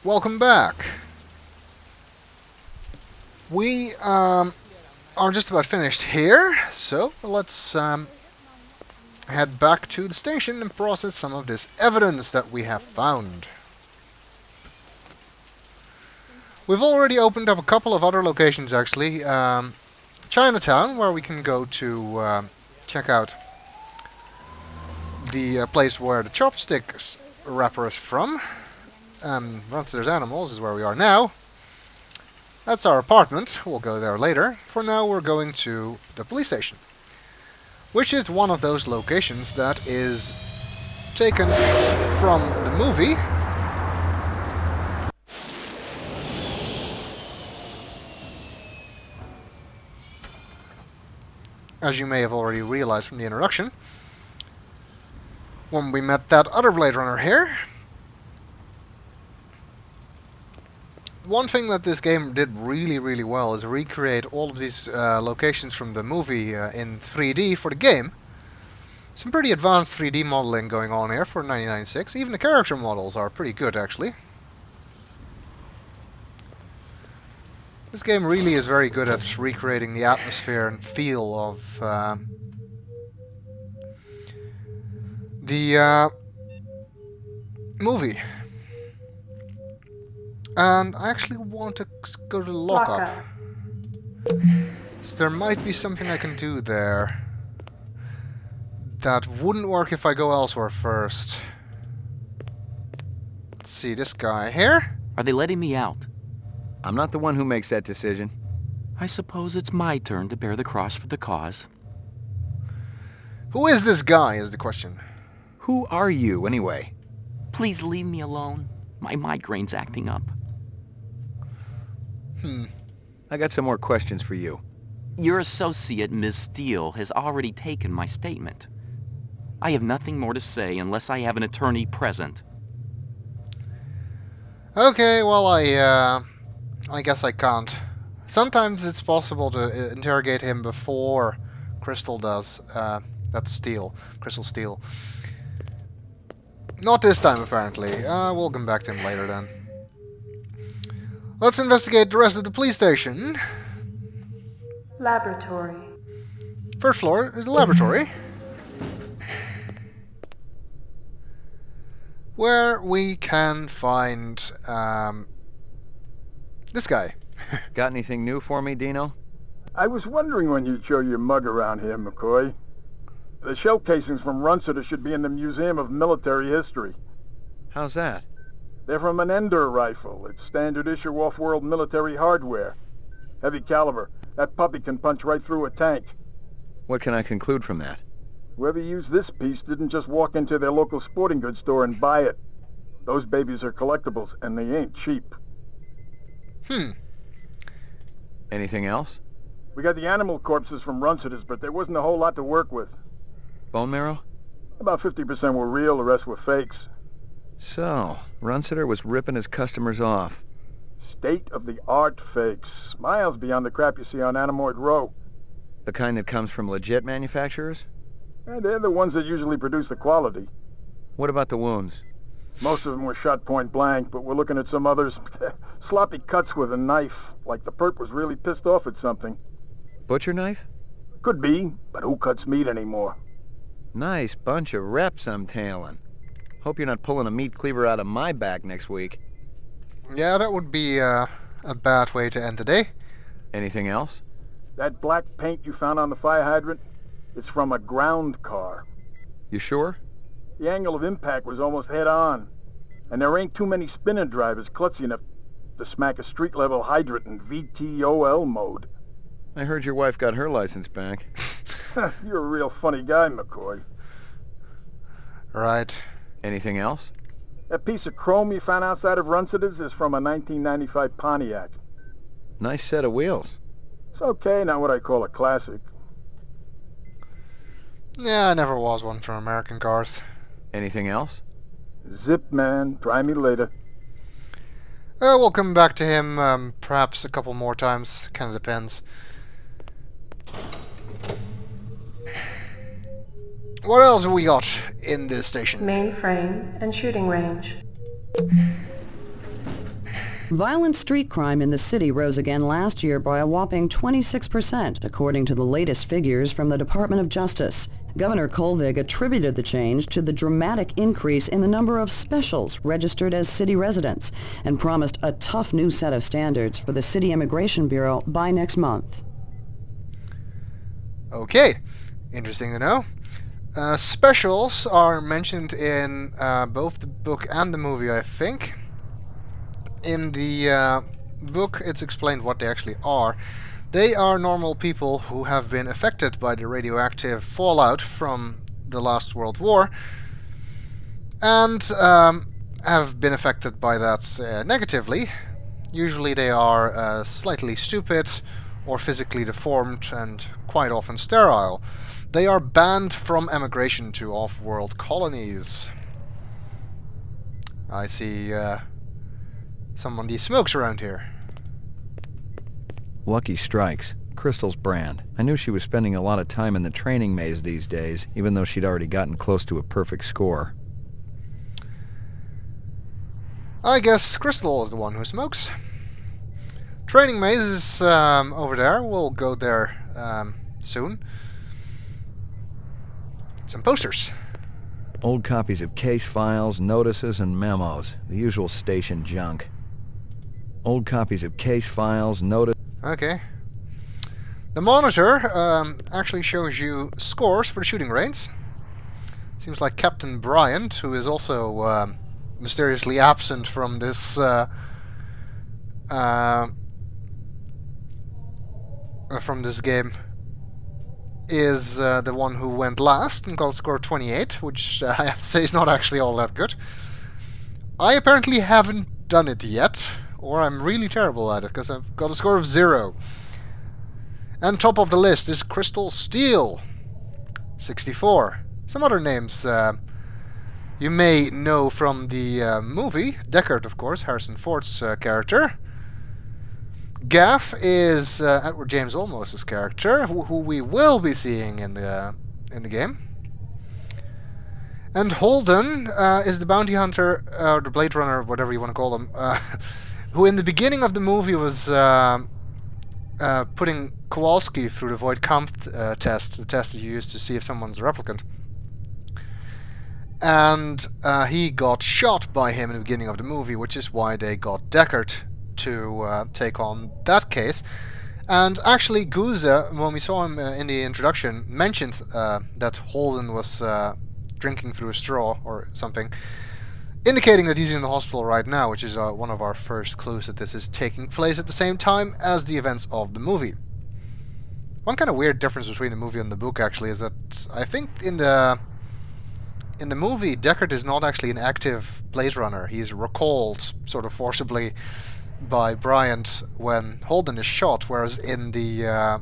Welcome back. We are just about finished here, so let's head back to the station and process some of this evidence that we have found. We've already opened up a couple of other locations, actually. Chinatown, where we can go to check out the place where the chopsticks wrapper is from. Runster's Animals is where we are now. That's our apartment. We'll go there later. For now, we're going to the police station, which is one of those locations that is taken from the movie. As you may have already realized from the introduction, when we met that other Blade Runner here. One thing that this game did really well is recreate all of these locations from the movie in 3D for the game. Some pretty advanced 3D modeling going on here for 1996. Even the character models are pretty good, actually. This game really is very good at recreating the atmosphere and feel of the movie. And I actually want to go to the lockup. So there might be something I can do there that wouldn't work if I go elsewhere first. Let's see, this guy here. Are they letting me out? I'm not the one who makes that decision. I suppose it's my turn to bear the cross for the cause. Who is this guy, is the question. Who are you, anyway? Please leave me alone. My migraine's acting up. I got some more questions for you. Your associate, Ms. Steele, has already taken my statement. I have nothing more to say unless I have an attorney present. Okay, well, I guess I can't. Sometimes it's possible to interrogate him before Crystal does. That's Steele. Crystal Steele. Not this time, apparently. We'll come back to him later, then. Let's investigate the rest of the police station. Laboratory. First floor is the laboratory, where we can find this guy. Got anything new for me, Dino? I was wondering when you'd show your mug around here, McCoy. The shell casings from Runsiter should be in the Museum of Military History. How's that? They're from an Ender rifle. It's standard issue off-world military hardware. Heavy caliber. That puppy can punch right through a tank. What can I conclude from that? Whoever used this piece didn't just walk into their local sporting goods store and buy it. Those babies are collectibles, and they ain't cheap. Anything else? We got the animal corpses from Runsiters, but there wasn't a whole lot to work with. Bone marrow? About 50% were real, the rest were fakes. So, Runsiter was ripping his customers off. State-of-the-art fakes. Miles beyond the crap you see on Anamoid Row. The kind that comes from legit manufacturers? And they're the ones that usually produce the quality. What about the wounds? Most of them were shot point blank, but we're looking at some others. Sloppy cuts with a knife, like the perp was really pissed off at something. Butcher knife? Could be, but who cuts meat anymore? Nice bunch of reps I'm tailing. Hope you're not pulling a meat cleaver out of my back next week. Yeah, that would be a bad way to end the day. Anything else? That black paint you found on the fire hydrant? It's from a ground car. You sure? The angle of impact was almost head-on. And there ain't too many spinner drivers klutzy enough to smack a street-level hydrant in VTOL mode. I heard your wife got her license back. You're a real funny guy, McCoy. Right. Anything else? That piece of chrome you found outside of Runsiters is from a 1995 Pontiac. Nice set of wheels. It's okay, not what I call a classic. Yeah, I never was one for American cars. Anything else? Zip, man. Try me later. We'll come back to him perhaps a couple more times. Kind of depends. What else have we got in this station? Mainframe and shooting range. Violent street crime in the city rose again last year by a whopping 26%, according to the latest figures from the Department of Justice. Governor Kolvig attributed the change to the dramatic increase in the number of specials registered as city residents and promised a tough new set of standards for the City Immigration Bureau by next month. Okay, interesting to know. Specials are mentioned in both the book and the movie, I think. In the book, it's explained what they actually are. They are normal people who have been affected by the radioactive fallout from the last World War and have been affected by that negatively. Usually they are slightly stupid or physically deformed and quite often sterile. They are banned from emigration to off-world colonies. I see somebody smokes around here. Lucky Strikes. Crystal's brand. I knew she was spending a lot of time in the training maze these days, even though she'd already gotten close to a perfect score. I guess Crystal is the one who smokes. Training maze is over there. We'll go there soon. Some posters. Old copies of case files, notices, and memos. The usual station junk. Old copies of case files, notices... Okay. The monitor actually shows you scores for the shooting range. Seems like Captain Bryant, who is also mysteriously absent from this game, is the one who went last and got a score of 28, which I have to say is not actually all that good. I apparently haven't done it yet, or I'm really terrible at it, because I've got a score of 0. And top of the list is Crystal Steele, 64. Some other names you may know from the movie. Deckard, of course, Harrison Ford's character. Gaff is Edward James Olmos's character, who we will be seeing in the game. And Holden is the bounty hunter, or the Blade Runner, whatever you want to call him, who in the beginning of the movie was putting Kowalski through the Void Kampf test, the test that you use to see if someone's a replicant. And he got shot by him in the beginning of the movie, which is why they got Deckard to take on that case. And actually, Guza, when we saw him in the introduction, mentioned that Holden was drinking through a straw or something, indicating that he's in the hospital right now, which is one of our first clues that this is taking place at the same time as the events of the movie. One kind of weird difference between the movie and the book, actually, is that I think in the movie, Deckard is not actually an active Blade Runner. He's recalled sort of forcibly by Bryant when Holden is shot, whereas in the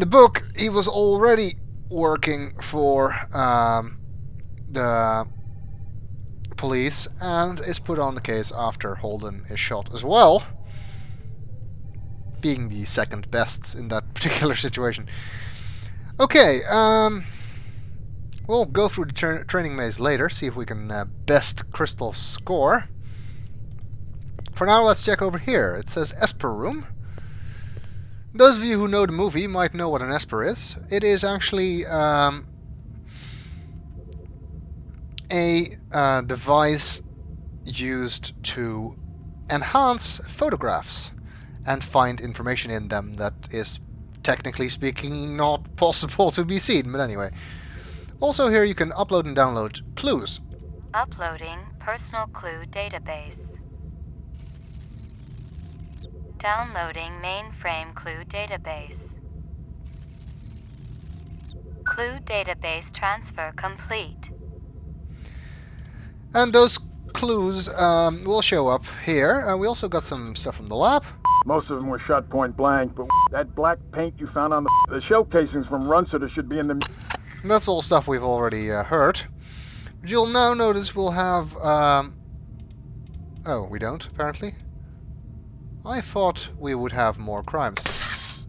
book, he was already working for the police and is put on the case after Holden is shot as well, being the second best in that particular situation. Okay, we'll go through the training maze later, see if we can best Crystal's score. For now, let's check over here. It says Esper Room. Those of you who know the movie might know what an Esper is. It is actually a device used to enhance photographs and find information in them that is, technically speaking, not possible to be seen, but anyway. Also here you can upload and download clues. Uploading personal clue database. Downloading mainframe clue database. Clue database transfer complete. And those clues will show up here. We also got some stuff from the lab. Most of them were shot point blank, but that black paint you found on the shell casings from Runsiter should be in the... That's all stuff we've already heard. But you'll now notice we'll have... Oh, we don't, apparently. I thought we would have more crimes.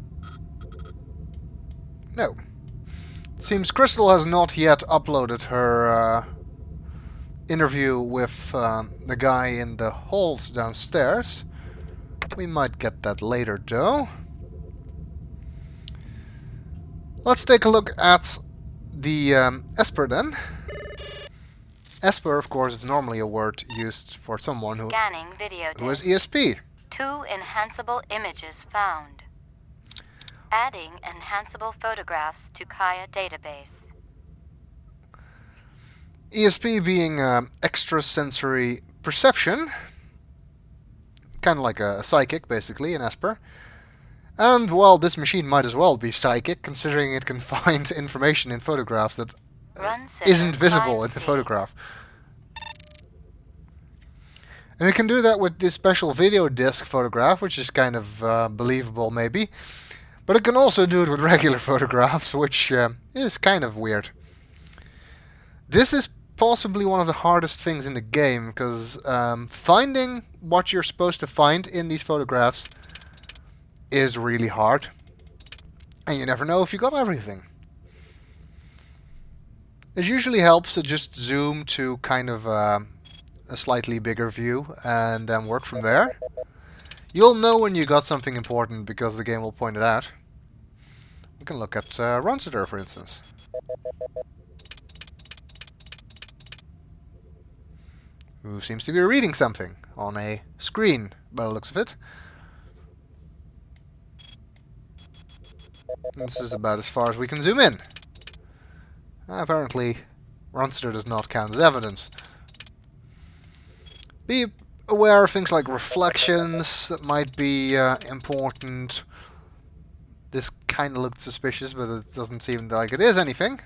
No. Seems Crystal has not yet uploaded her interview with the guy in the halls downstairs. We might get that later, though. Let's take a look at the Esper then. Esper, of course, is normally a word used for someone Scanning video who is disk. ESP. 2 enhanceable images found. Adding enhanceable photographs to Kaya database. ESP being extrasensory perception. Kind of like a psychic, basically, in Esper. And, well, this machine might as well be psychic, considering it can find information in photographs that Run sitter isn't visible crime in the scene. photograph. And it can do that with this special video disc photograph, which is kind of believable, maybe. But it can also do it with regular photographs, which is kind of weird. This is possibly one of the hardest things in the game, because finding what you're supposed to find in these photographs is really hard. And you never know if you got everything. It usually helps to just zoom to kind of a slightly bigger view and then work from there. You'll know when you got something important because the game will point it out. We can look at Ronsider, for instance. Who seems to be reading something on a screen, by the looks of it. This is about as far as we can zoom in. Apparently, Ronsider does not count as evidence. Be aware of things like reflections that might be important. This kind of looked suspicious, but it doesn't seem like it is anything.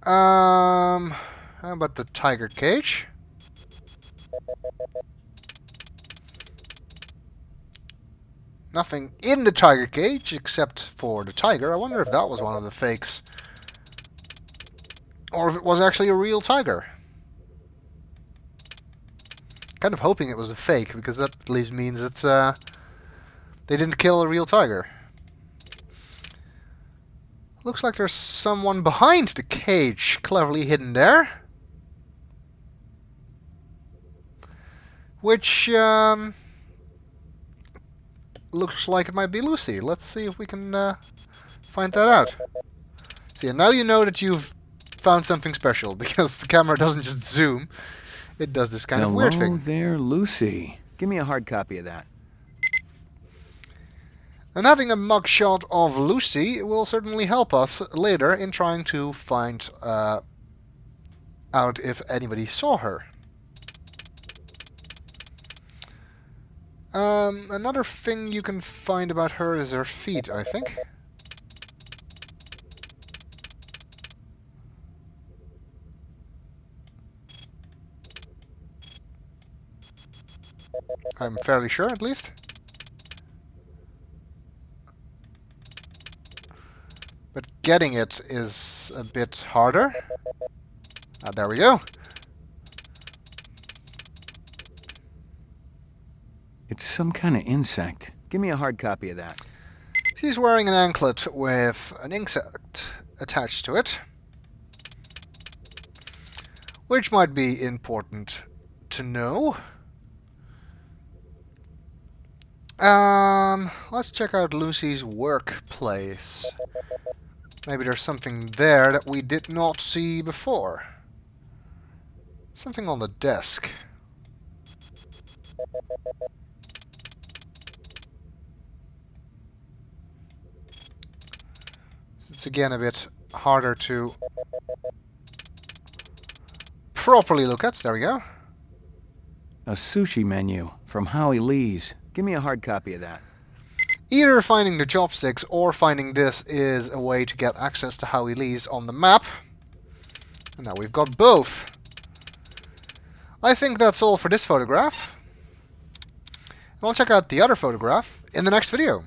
How about the tiger cage? Nothing in the tiger cage except for the tiger. I wonder if that was one of the fakes. Or if it was actually a real tiger. Kind of hoping it was a fake, because that at least means that they didn't kill a real tiger. Looks like there's someone behind the cage, cleverly hidden there. Which looks like it might be Lucy. Let's see if we can find that out. See, and now you know that you've found something special, because the camera doesn't just zoom. It does this kind of weird thing. Hello there, Lucy. Give me a hard copy of that. And having a mugshot of Lucy will certainly help us later in trying to find out if anybody saw her. Another thing you can find about her is her feet, I think. I'm fairly sure, at least. But getting it is a bit harder. There we go. It's some kind of insect. Give me a hard copy of that. She's wearing an anklet with an insect attached to it, which might be important to know. Let's check out Lucy's workplace. Maybe there's something there that we did not see before. Something on the desk. It's again a bit harder to properly look at. There we go. A sushi menu from Howie Lee's. Give me a hard copy of that. Either finding the chopsticks or finding this is a way to get access to Howie Lee's on the map. And now we've got both. I think that's all for this photograph. And we'll check out the other photograph in the next video.